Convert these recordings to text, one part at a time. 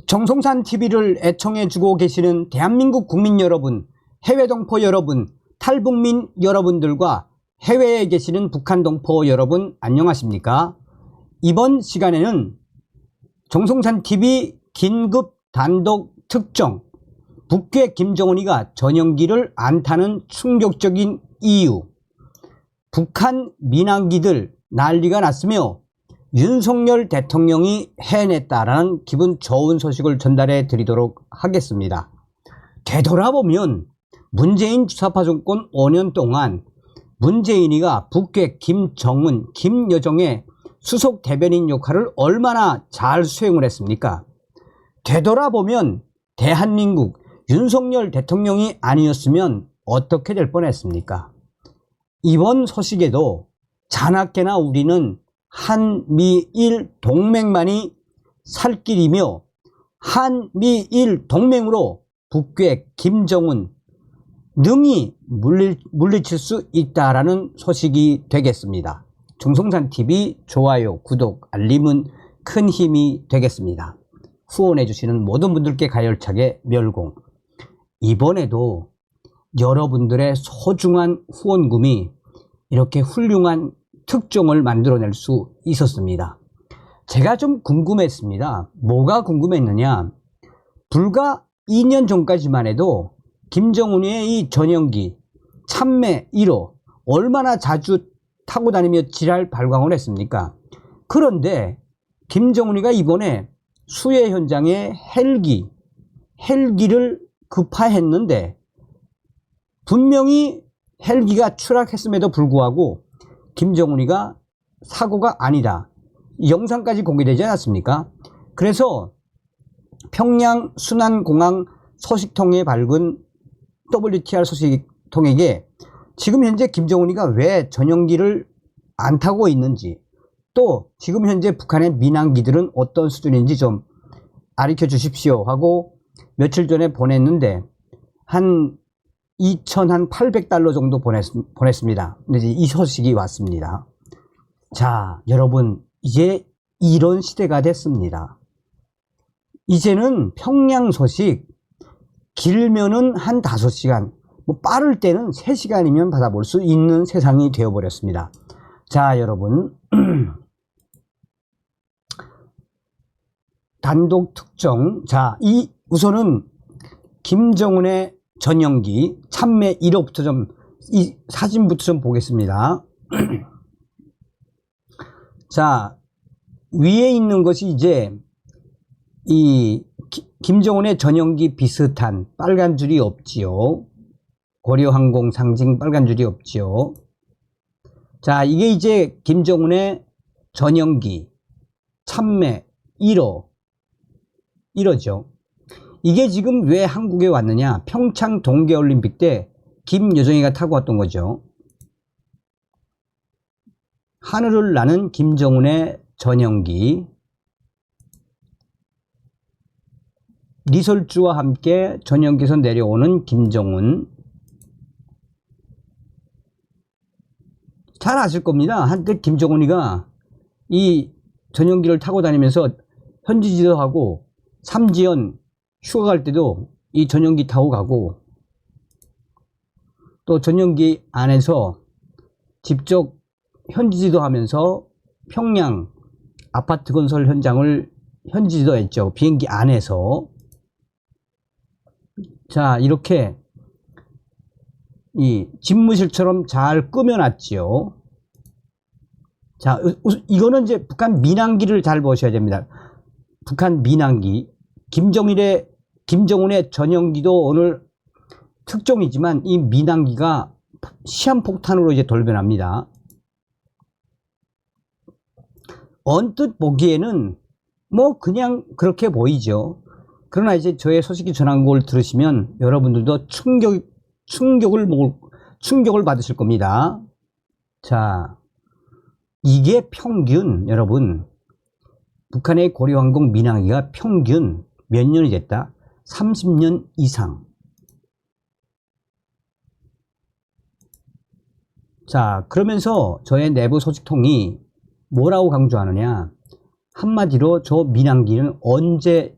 정성산 TV를 애청해주고 계시는 대한민국 국민 여러분, 해외 동포 여러분, 탈북민 여러분들과 해외에 계시는 북한 동포 여러분 안녕하십니까? 이번 시간에는 정성산 TV 긴급 단독 특정, 북괴 김정은이가 전용기를 안 타는 충격적인 이유, 북한 민항기들 난리가 났으며 윤석열 대통령이 해냈다라는 기분 좋은 소식을 전달해 드리도록 하겠습니다. 되돌아보면 문재인 주사파 정권 5년 동안 문재인이가 북괴 김정은, 김여정의 수석 대변인 역할을 얼마나 잘 수행을 했습니까? 되돌아보면 대한민국 윤석열 대통령이 아니었으면 어떻게 될 뻔했습니까? 이번 소식에도 자나깨나 우리는 한미일 동맹만이 살 길이며 한미일 동맹으로 북괴 김정은 능히 물리칠 수 있다라는 소식이 되겠습니다. 정성산TV 좋아요, 구독, 알림은 큰 힘이 되겠습니다. 후원해 주시는 모든 분들께 가열차게 멸공. 이번에도 여러분들의 소중한 후원금이 이렇게 훌륭한 특종을 만들어낼 수 있었습니다. 제가 좀 궁금했습니다. 뭐가 궁금했느냐? 불과 2년 전까지만 해도 김정은의 이 전용기 참매 1호 얼마나 자주 타고 다니며 지랄 발광을 했습니까? 그런데 김정은이가 이번에 수해 현장에 헬기를 급파했는데 분명히 헬기가 추락했음에도 불구하고 김정은이가 사고가 아니다, 영상까지 공개되지 않았습니까? 그래서 평양 순안공항 소식통에 밝은 WTR 소식통에게 지금 현재 김정은이가 왜 전용기를 안 타고 있는지, 또 지금 현재 북한의 민항기들은 어떤 수준인지 좀 가르쳐 주십시오 하고 며칠 전에 보냈는데 한 2,800달러 정도 보냈습니다. 근데 이 소식이 왔습니다. 자, 여러분, 이제 이런 시대가 됐습니다. 이제는 평양 소식 길면은 한 5시간, 뭐 빠를 때는 3시간이면 받아볼 수 있는 세상이 되어버렸습니다. 자, 여러분, 단독 특정. 자, 우선은 김정은의 전용기 참매 1호부터 이 사진부터 좀 보겠습니다. 자, 위에 있는 것이 이제 이 김정은의 전용기 비슷한 빨간 줄이 없지요. 고려항공 상징 빨간 줄이 없지요. 자, 이게 이제 김정은의 전용기 참매 1호죠. 이게 지금 왜 한국에 왔느냐? 평창 동계올림픽 때 김여정이가 타고 왔던 거죠. 하늘을 나는 김정은의 전용기, 리설주와 함께 전용기에서 내려오는 김정은. 잘 아실 겁니다. 한때 김정은이가 이 전용기를 타고 다니면서 현지지도하고 삼지연 휴가 갈 때도 이 전용기 타고 가고, 또 전용기 안에서 직접 현지지도 하면서 평양 아파트 건설 현장을 현지지도 했죠. 비행기 안에서. 자, 이렇게 이 집무실처럼 잘 꾸며놨지요. 자, 이거는 이제 북한 민항기를 잘 보셔야 됩니다. 북한 민항기. 김정은의 전용기도 오늘 특종이지만 이 민항기가 시한폭탄으로 이제 돌변합니다. 언뜻 보기에는 뭐 그냥 그렇게 보이죠. 그러나 이제 저의 소식이 전한 걸 들으시면 여러분들도 충격을 받으실 겁니다. 자, 이게 평균, 여러분, 북한의 고려항공 민항기가 평균 몇 년이 됐다? 30년 이상. 자, 그러면서 저의 내부 소식통이 뭐라고 강조하느냐? 한마디로 저 민항기는 언제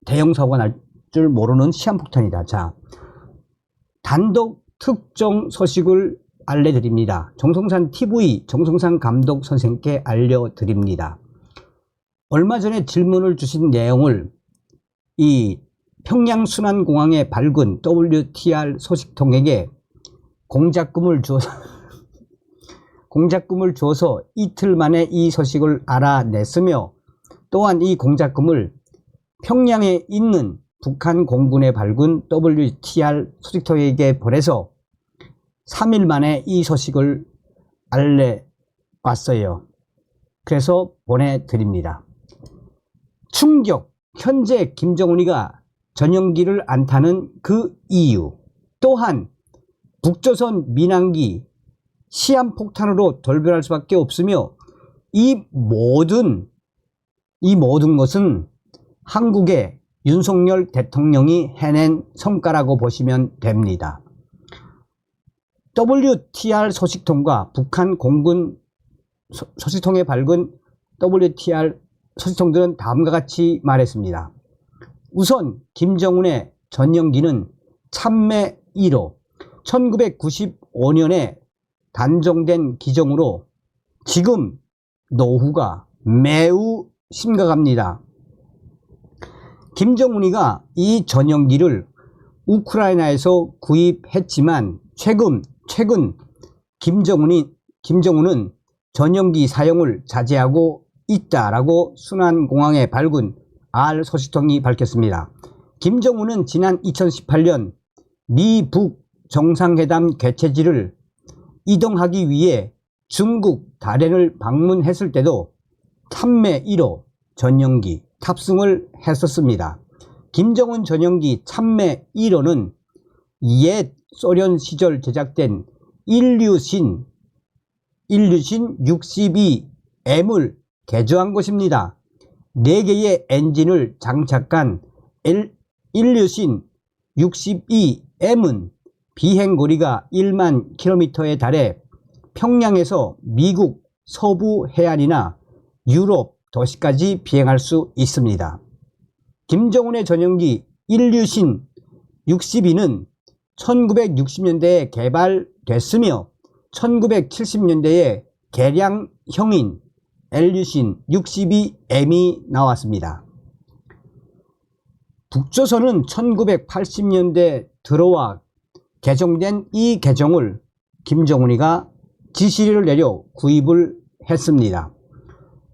대형 사고가 날 줄 모르는 시한폭탄이다. 자, 단독 특정 소식을 알려드립니다. 정성산 TV 정성산 감독 선생님께 알려드립니다. 얼마 전에 질문을 주신 내용을 이 평양 순안공항에 밝은 WTR 소식통에게 공작금을 주어서 이틀 만에 이 소식을 알아냈으며, 또한 이 공작금을 평양에 있는 북한 공군에 밝은 WTR 소식통에게 보내서 3일 만에 이 소식을 알려왔어요. 그래서 보내드립니다. 충격! 현재 김정은이가 전용기를 안 타는 그 이유, 또한 북조선 민항기 시한폭탄으로 돌변할 수밖에 없으며, 이 모든 것은 한국의 윤석열 대통령이 해낸 성과라고 보시면 됩니다. WTR 소식통과 북한 공군 소식통에 밝은 WTR 소식통들은 다음과 같이 말했습니다. 우선 김정은의 전용기는 참매 1호, 1995년에 단종된 기종으로 지금 노후가 매우 심각합니다. 김정은이가 이 전용기를 우크라이나에서 구입했지만 최근 김정은은 전용기 사용을 자제하고 있다라고 순안공항에 밝은 R 소식통이 밝혔습니다. 김정은은 지난 2018년 미북 정상회담 개최지를 이동하기 위해 중국 다롄을 방문했을 때도 참매 1호 전용기 탑승을 했었습니다. 김정은 전용기 참매 1호는 옛 소련 시절 제작된 일류신 62M을 개조한 것입니다. 4개의 엔진을 장착한 일류신 62M은 비행거리가 1만 km에 달해 평양에서 미국 서부 해안이나 유럽 도시까지 비행할 수 있습니다. 김정은의 전용기 일류신 62는 1960년대에 개발됐으며 1970년대에 개량형인 엘류신 62M이 나왔습니다. 북조선은 1980년대 들어와 개정된 이 개정을 김정은이가 지시를 내려 구입을 했습니다.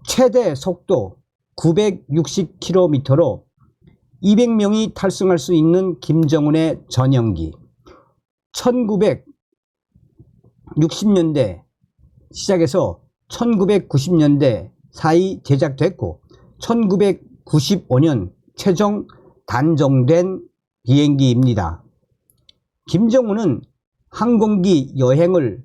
최대 속도 960km로 200명이 탑승할 수 있는 김정은의 전용기, 1960년대 시작해서 1990년대 사이 제작됐고 1995년 최종 단종된 비행기입니다. 김정은은 항공기 여행을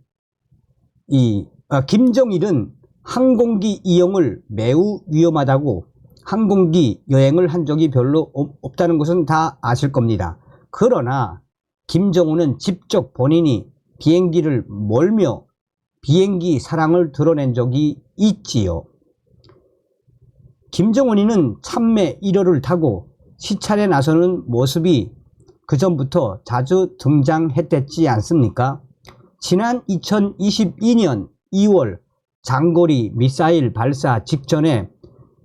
김정일은 항공기 이용을 매우 위험하다고 항공기 여행을 한 적이 별로 없다는 것은 다 아실 겁니다. 그러나 김정은은 직접 본인이 비행기를 몰며 비행기 사랑을 드러낸 적이 있지요. 김정은이는 참매 1호를 타고 시찰에 나서는 모습이 그 전부터 자주 등장했댔지 않습니까? 지난 2022년 2월 장거리 미사일 발사 직전에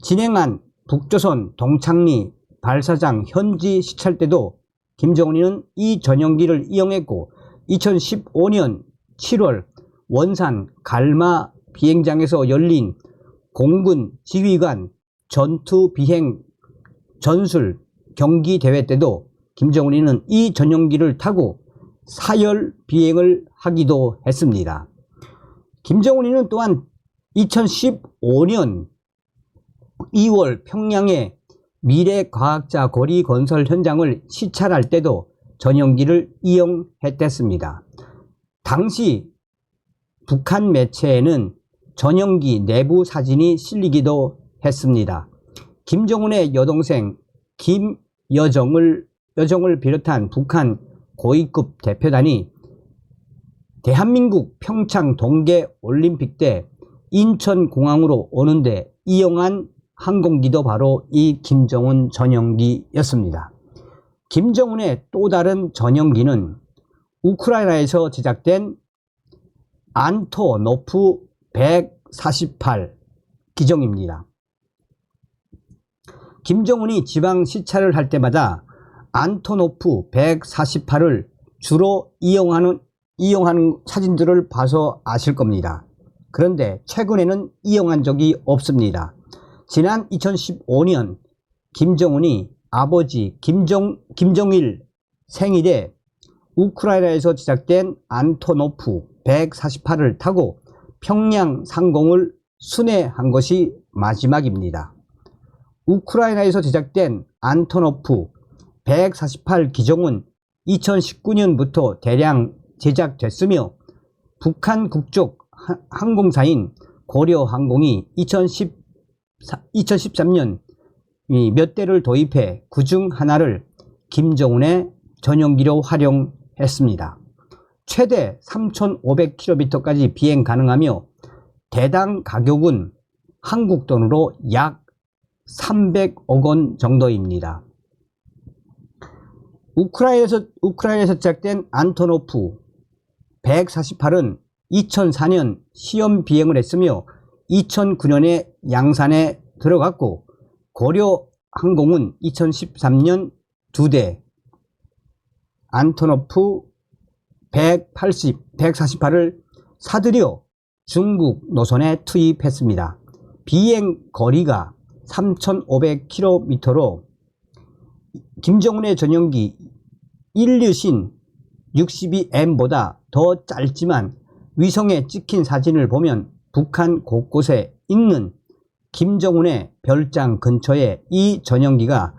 진행한 북조선 동창리 발사장 현지 시찰 때도 김정은이는 이 전용기를 이용했고 2015년 7월 원산 갈마 비행장에서 열린 공군 지휘관 전투 비행 전술 경기 대회 때도 김정은이는 이 전용기를 타고 사열 비행을 하기도 했습니다. 김정은이는 또한 2015년 2월 평양의 미래과학자 거리 건설 현장을 시찰할 때도 전용기를 이용했댔습니다. 당시 북한 매체에는 전용기 내부 사진이 실리기도 했습니다. 김정은의 여동생 김여정을 비롯한 북한 고위급 대표단이 대한민국 평창 동계 올림픽 때 인천공항으로 오는데 이용한 항공기도 바로 이 김정은 전용기였습니다. 김정은의 또 다른 전용기는 우크라이나에서 제작된 안토노프 148 기종입니다. 김정은이 지방 시찰을 할 때마다 안토노프 148을 주로 이용하는 사진들을 봐서 아실 겁니다. 그런데 최근에는 이용한 적이 없습니다. 지난 2015년 김정은이 아버지 김정일 생일에 우크라이나에서 제작된 안토노프 148을 타고 평양 상공을 순회한 것이 마지막입니다. 우크라이나에서 제작된 안토노프 148 기종은 2019년부터 대량 제작됐으며 북한 국적 항공사인 고려항공이 2013년 몇 대를 도입해 그중 하나를 김정은의 전용기로 활용했습니다. 최대 3,500km까지 비행 가능하며 대당 가격은 한국 돈으로 약 300억 원 정도입니다. 우크라이나에서 제작된 안토노프 148은 2004년 시험 비행을 했으며 2009년에 양산에 들어갔고 고려항공은 2013년 2대 안토노프 148을 사들여 중국 노선에 투입했습니다. 비행 거리가 3,500km로 김정은의 전용기 일류신 62M보다 더 짧지만 위성에 찍힌 사진을 보면 북한 곳곳에 있는 김정은의 별장 근처에 이 전용기가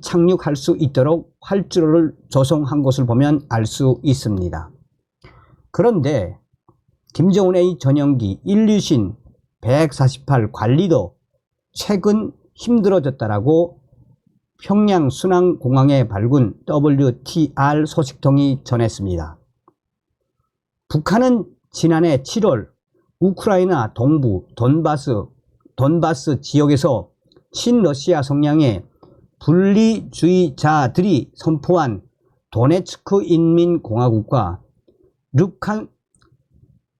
착륙할 수 있도록 활주로를 조성한 것을 보면 알 수 있습니다. 그런데 김정은의 이 전용기 일류신 148 관리도 최근 힘들어졌다라고 평양 순항공항에 밝은 WTR 소식통이 전했습니다. 북한은 지난해 7월 우크라이나 동부 돈바스 지역에서 친러시아 성향의 분리주의자들이 선포한 도네츠크 인민공화국과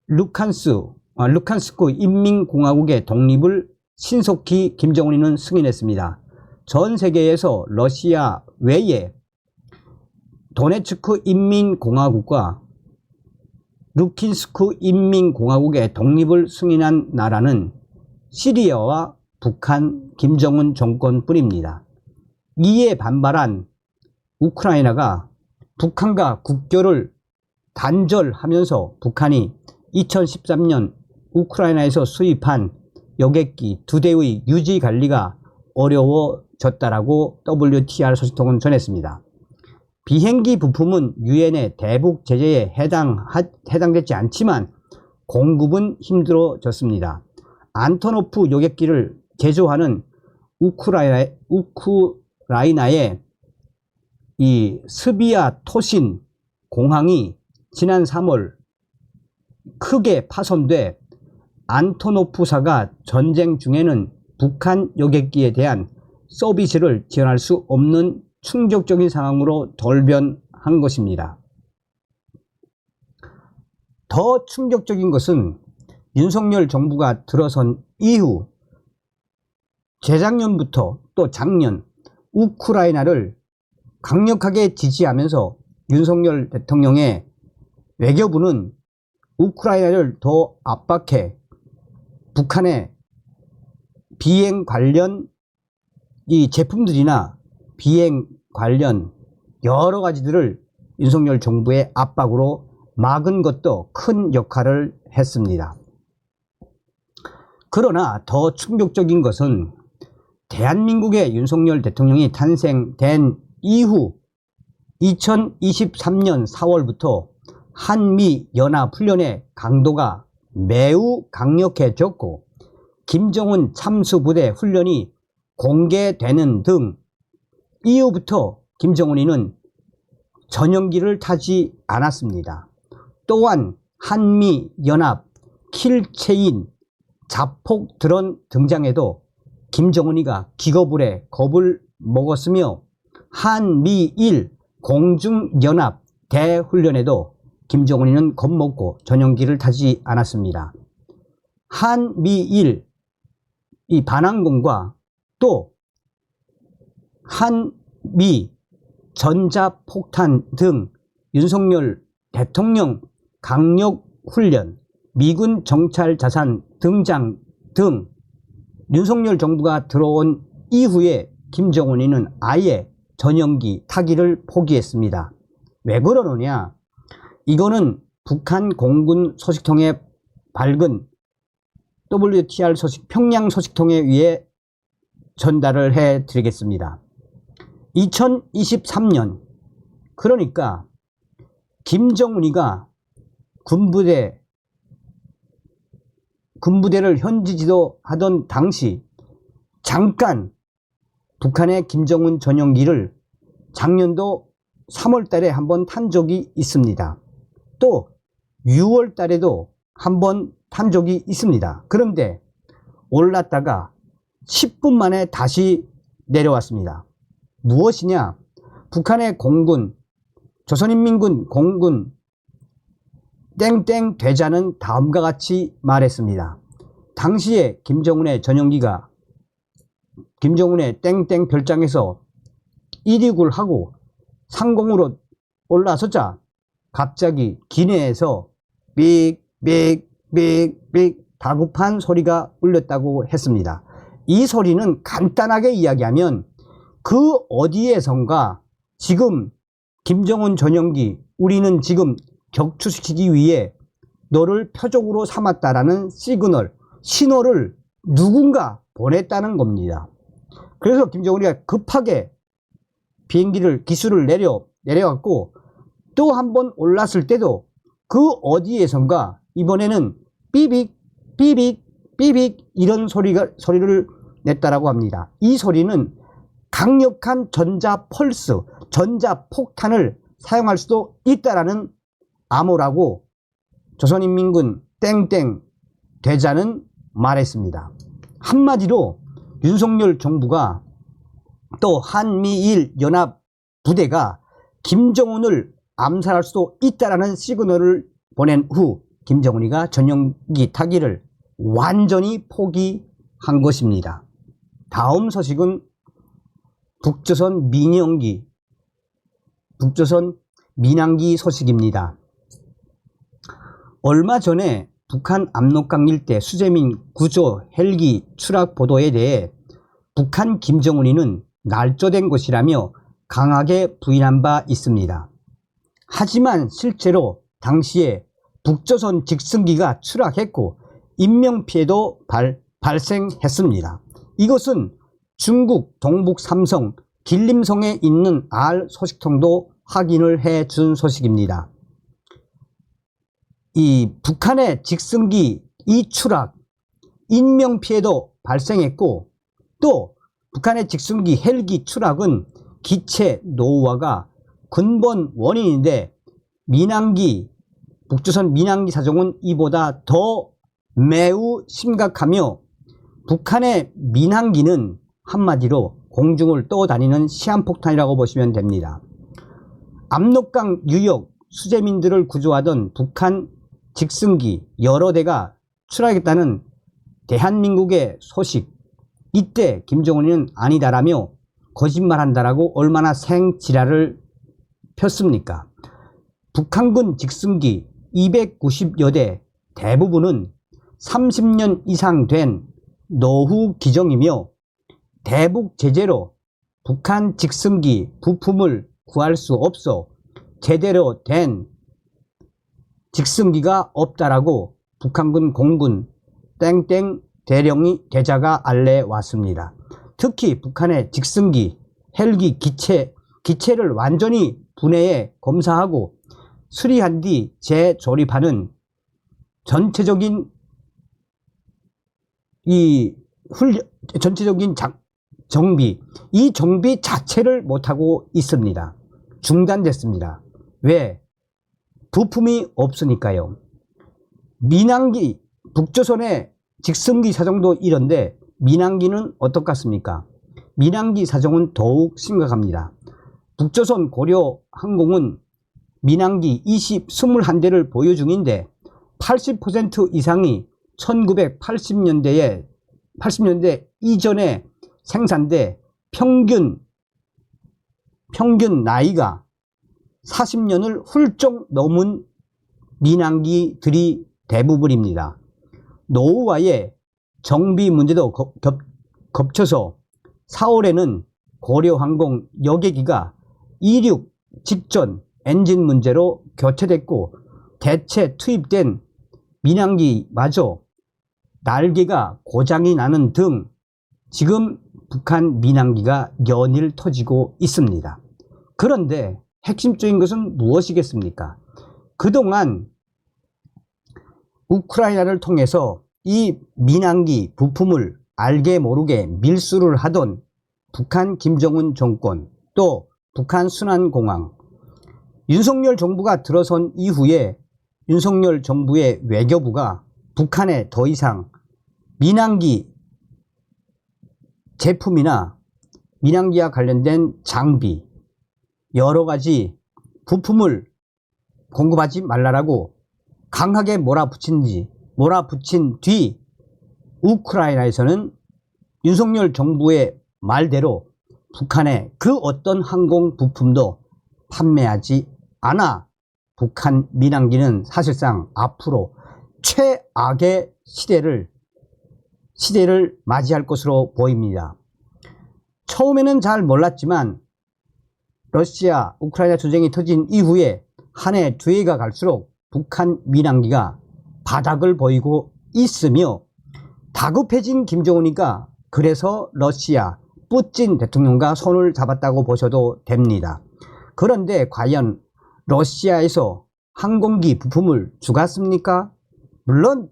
루칸스크 인민공화국의 독립을 신속히 김정은이는 승인했습니다. 전 세계에서 러시아 외에 도네츠크 인민공화국과 루킨스크 인민공화국의 독립을 승인한 나라는 시리아와 북한 김정은 정권뿐입니다. 이에 반발한 우크라이나가 북한과 국교를 단절하면서 북한이 2013년 우크라이나에서 수입한 여객기 2대의 유지 관리가 어려워졌다라고 WTR 소식통은 전했습니다. 비행기 부품은 유엔의 대북 제재에 해당되지 않지만 공급은 힘들어졌습니다. 안토노프 여객기를 제조하는 우크라이나의 이 스비아토신 공항이 지난 3월 크게 파손돼 안토노프사가 전쟁 중에는 북한 여객기에 대한 서비스를 지원할 수 없는 충격적인 상황으로 돌변한 것입니다. 더 충격적인 것은 윤석열 정부가 들어선 이후 재작년부터 또 작년 우크라이나를 강력하게 지지하면서 윤석열 대통령의 외교부는 우크라이나를 더 압박해 북한의 비행 관련 이 제품들이나 비행 관련 여러 가지들을 윤석열 정부의 압박으로 막은 것도 큰 역할을 했습니다. 그러나 더 충격적인 것은 대한민국의 윤석열 대통령이 탄생된 이후 2023년 4월부터 한미연합훈련의 강도가 매우 강력해졌고 김정은 참수부대 훈련이 공개되는 등 이후부터 김정은이는 전용기를 타지 않았습니다. 또한 한미연합 킬체인 자폭 드론 등장에도 김정은이가 기겁을 해 겁을 먹었으며 한미일 공중연합 대훈련에도 김정은이는 겁먹고 전용기를 타지 않았습니다. 한미일 이 반항공과 또 한미 전자폭탄 등 윤석열 대통령 강력훈련, 미군 정찰 자산 등장 등 윤석열 정부가 들어온 이후에 김정은이는 아예 전용기 타기를 포기했습니다. 왜 그러느냐? 이거는 북한 공군 소식통에 밝은 WTR 소식, 평양 소식통에 의해 전달을 해 드리겠습니다. 2023년, 그러니까 김정은이가 군부대를 현지 지도하던 당시 잠깐 북한의 김정은 전용기를 작년도 3월 달에 한번 탄 적이 있습니다. 또 6월 달에도 한번 탄 적이 있습니다. 그런데 올랐다가 10분 만에 다시 내려왔습니다. 무엇이냐? 북한의 공군, 조선인민군 공군 땡땡 대자는 다음과 같이 말했습니다. 당시에 김정은의 전용기가 김정은의 땡땡 별장에서 이륙을 하고 상공으로 올라서자 갑자기 기내에서 삑삑삑삑 다급한 소리가 울렸다고 했습니다. 이 소리는 간단하게 이야기하면 그 어디에선가 지금 김정은 전용기 우리는 지금 격추시키기 위해 너를 표적으로 삼았다라는 시그널, 신호를 누군가 보냈다는 겁니다. 그래서 김정은이가 급하게 비행기를 기술을 내려갔고 또 한 번 올랐을 때도 그 어디에선가 이번에는 삐빅 삐빅 삐빅 이런 소리를 냈다라고 합니다. 이 소리는 강력한 전자 펄스, 전자 폭탄을 사용할 수도 있다라는 암호라고 조선인민군 땡땡 대자는 말했습니다. 한마디로 윤석열 정부가 또 한미일 연합 부대가 김정은을 암살할 수도 있다라는 시그널을 보낸 후 김정은이가 전용기 타기를 완전히 포기한 것입니다. 다음 소식은 북조선 민항기 소식입니다. 얼마 전에 북한 압록강 일대 수재민 구조 헬기 추락 보도에 대해 북한 김정은이는 날조된 것이라며 강하게 부인한 바 있습니다. 하지만 실제로 당시에 북조선 직승기가 추락했고 인명피해도 발생했습니다. 이것은 중국 동북 삼성 길림성에 있는 R 소식통도 확인을 해 준 소식입니다. 이 북한의 직승기 이 추락, 인명피해도 발생했고 또 북한의 직승기 헬기 추락은 기체 노후화가 근본 원인인데 북조선 민항기 사정은 이보다 더 매우 심각하며 북한의 민항기는 한마디로 공중을 떠다니는 시한폭탄이라고 보시면 됩니다. 압록강 유역 수재민들을 구조하던 북한 직승기 여러 대가 추락했다는 대한민국의 소식, 이때 김정은이는 아니다라며 거짓말한다라고 얼마나 생지랄을 폈습니까? 북한군 직승기 290여 대 대부분은 30년 이상 된 노후 기종이며 대북 제재로 북한 직승기 부품을 구할 수 없어 제대로 된 직승기가 없다라고 북한군 공군 땡땡 대자가 알려왔습니다. 특히 북한의 직승기, 헬기, 기체를 완전히 분해해 검사하고 수리한 뒤 재조립하는 전체적인 정비, 이 정비 자체를 못하고 있습니다. 중단됐습니다. 왜? 부품이 없으니까요. 민항기, 북조선의 직승기 사정도 이런데 민항기는 어떻겠습니까? 민항기 사정은 더욱 심각합니다. 북조선 고려 항공은 민항기 21대를 보유 중인데 80% 이상이 1980년대 이전에 생산돼 평균 나이가 40년을 훌쩍 넘은 민항기들이 대부분입니다. 노후와의 정비 문제도 겹쳐서 4월에는 고려항공 여객기가 이륙 직전 엔진 문제로 교체됐고 대체 투입된 민항기마저 날개가 고장이 나는 등 지금 북한 민항기가 연일 터지고 있습니다. 그런데 핵심적인 것은 무엇이겠습니까? 그동안 우크라이나를 통해서 이 민항기 부품을 알게 모르게 밀수를 하던 북한 김정은 정권, 또 북한 순환공항, 윤석열 정부가 들어선 이후에 윤석열 정부의 외교부가 북한에 더 이상 민항기 제품이나 민항기와 관련된 장비, 여러 가지 부품을 공급하지 말라라고 강하게 몰아붙인 뒤 우크라이나에서는 윤석열 정부의 말대로 북한에 그 어떤 항공 부품도 판매하지 않아 북한 민항기는 사실상 앞으로 최악의 시대를 맞이할 것으로 보입니다. 처음에는 잘 몰랐지만 러시아 우크라이나 전쟁이 터진 이후에 한 해 두 해가 갈수록 북한 민항기가 바닥을 보이고 있으며 다급해진 김정은이가 그래서 러시아 푸틴 대통령과 손을 잡았다고 보셔도 됩니다. 그런데 과연 러시아에서 항공기 부품을 주겠습니까? 물론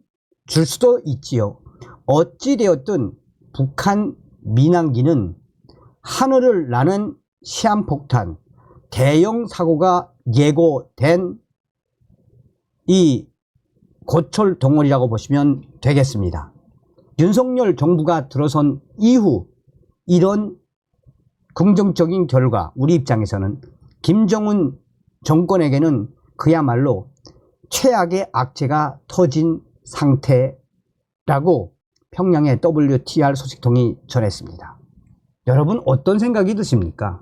줄 수도 있지요. 어찌되었든 북한 민항기는 하늘을 나는 시한폭탄, 대형 사고가 예고된 이 고철 덩어리라고 보시면 되겠습니다. 윤석열 정부가 들어선 이후 이런 긍정적인 결과, 우리 입장에서는 김정은 정권에게는 그야말로 최악의 악재가 터진 상태라고 평양의 WTR 소식통이 전했습니다. 여러분 어떤 생각이 드십니까?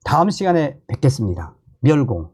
다음 시간에 뵙겠습니다. 멸공.